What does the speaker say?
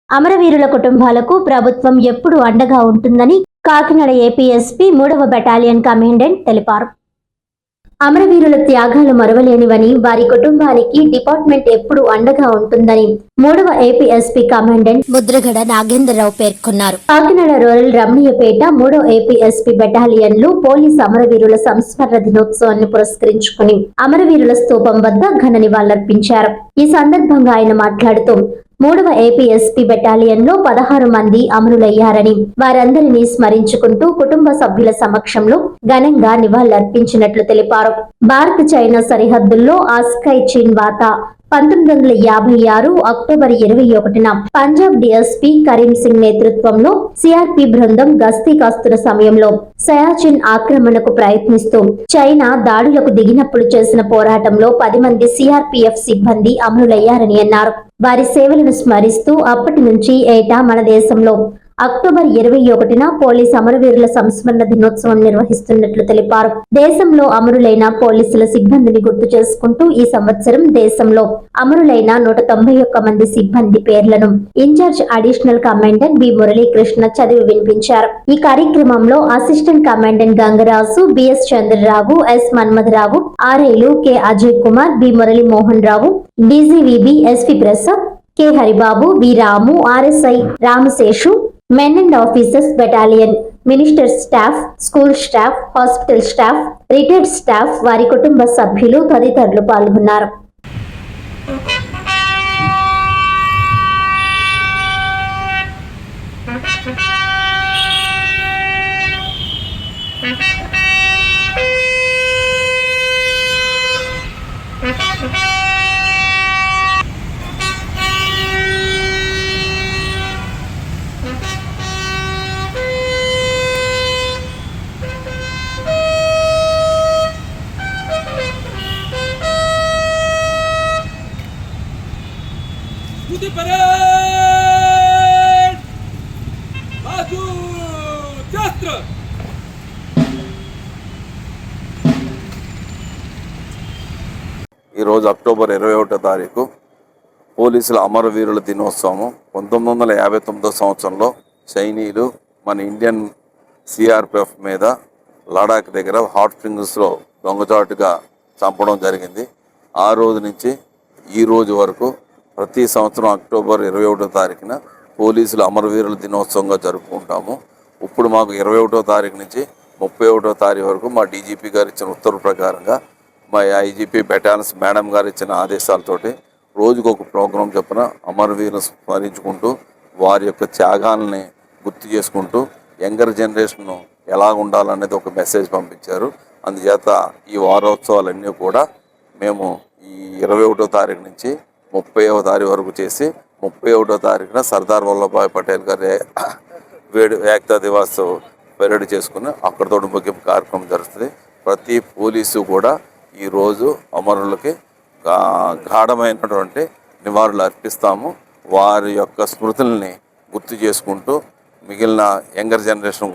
అమరవీరుల కుటుంబాలకు ప్రభుత్వం ఎప్పుడూ అండగా ఉంటుందని కాకినాడ ఏపీఎస్పీ 3వ బెటాలియన్ కమాండెంట్ తెలిపారు. అమరవీరుల త్యాగాలు మరువలేనివని, వారి కుటుంబానికి డిపార్ట్మెంట్ ఎప్పుడూ అండగా ఉంటుందని 3వ ఏపీఎస్పీ కమాండెంట్ ముద్రగడ నాగేంద్రరావు పేర్కొన్నారు. కాకినాడ రూరల్ రమణీయపేట 3వ ఏపీఎస్పీ బెటాలియన్లు పోలీస్ అమరవీరుల సంస్మరణ దినోత్సవాన్ని పురస్కరించుకుని అమరవీరుల స్తూపం వద్ద ఘన నివాళులర్పించారు. ఈ సందర్భంగా ఆయన మాట్లాడుతూ 3వ ఏపీఎస్పీ బెటాలియన్లో 16 మంది అమరులయ్యారని, వారందరినీ స్మరించుకుంటూ కుటుంబ సభ్యుల సమక్షంలో ఘనంగా నివాళులర్పించినట్లు తెలిపారు. భారత్ చైనా సరిహద్దుల్లో ఆస్కై చీన్ వాత 1956 అక్టోబర్ 21న పంజాబ్ డీఎస్పీ కరీం సింగ్ నేతృత్వంలో సిఆర్పీ బృందం గస్తీ కాస్తున్న సమయంలో సయాచిన్ ఆక్రమణకు ప్రయత్నిస్తూ చైనా దాడులకు దిగినప్పుడు చేసిన పోరాటంలో 10 మంది సిఆర్పీఎఫ్ సిబ్బంది అమరులయ్యారని అన్నారు. వారి సేవలను స్మరిస్తూ అప్పటి నుంచి ఏటా మన దేశంలో అక్టోబర్ 21న పోలీస్ అమరవీరుల సంస్మరణ దినోత్సవం నిర్వహిస్తున్నట్లు తెలిపారు. దేశంలో అమరులైన పోలీసుల సిబ్బందిని గుర్తు చేసుకుంటూ ఈ సంవత్సరం దేశంలో అమరులైన 191 మంది సిబ్బంది పేర్లను incharge additional commandant B Muralikrishna చదివి వినిపించారు. ఈ కార్యక్రమంలో assistant commandant Gangaraju, BS Chandrarao, S Manmatharao, ఆర్ఐలు K Ajay Kumar, B Murali Mohan Rao, DGVB SP Prasad, K Haribabu, V Ramu, RSI Ramaseshu, men and officers battalion, minister staff, school staff, hospital staff, retired staff, వారి కుటుంబ సభ్యులు తదితరులు పాల్గొన్నారు. Tutti parade! Bazu! Jastra! ఈరోజు అక్టోబర్ 21వ తారీఖు పోలీసుల అమరవీరుల దినోత్సవం. 1959 సంవత్సరంలో చైనీయులు మన ఇండియన్ సిఆర్పిఎఫ్ మీద లడాక్ దగ్గర హాట్ స్ప్రింగ్స్లో దొంగచాటుగా చంపడం జరిగింది. ఆ రోజు నుంచి ఈ రోజు వరకు ప్రతి సంవత్సరం అక్టోబర్ 21వ తారీఖున పోలీసుల అమరవీరుల దినోత్సవంగా జరుపుకుంటాము. ఇప్పుడు మాకు 21వ తారీఖు నుంచి 31వ తారీఖు వరకు మా డీజీపీ గారు ఇచ్చిన ఉత్తర్వు ప్రకారంగా మా ఐజీపీ బెటాలియన్స్ మేడం గారు ఇచ్చిన ఆదేశాలతోటి రోజుకు ఒక ప్రోగ్రాం చొప్పున అమరవీరులను స్మరించుకుంటూ వారి యొక్క త్యాగాలని గుర్తు చేసుకుంటూ యంగర్ జనరేషన్ ఎలా ఉండాలనేది ఒక మెసేజ్ పంపించారు. అందుచేత ఈ వారోత్సవాలన్నీ కూడా మేము ఈ 21వ తారీఖు నుంచి 30వ తారీఖు వరకు చేసి 31వ తారీఖున సర్దార్ వల్లభాయ్ పటేల్ గారి ఏకతా దివాస్ పరేడ్ చేసుకుని అక్కడితో ముగింపు కార్యక్రమం జరుగుతుంది. ప్రతి పోలీసు కూడా ఈరోజు అమరులకి గాఢమైనటువంటి నివాళులు అర్పిస్తాము. వారి యొక్క స్మృతుల్ని గుర్తు చేసుకుంటూ మిగిలిన యంగర్ జనరేషన్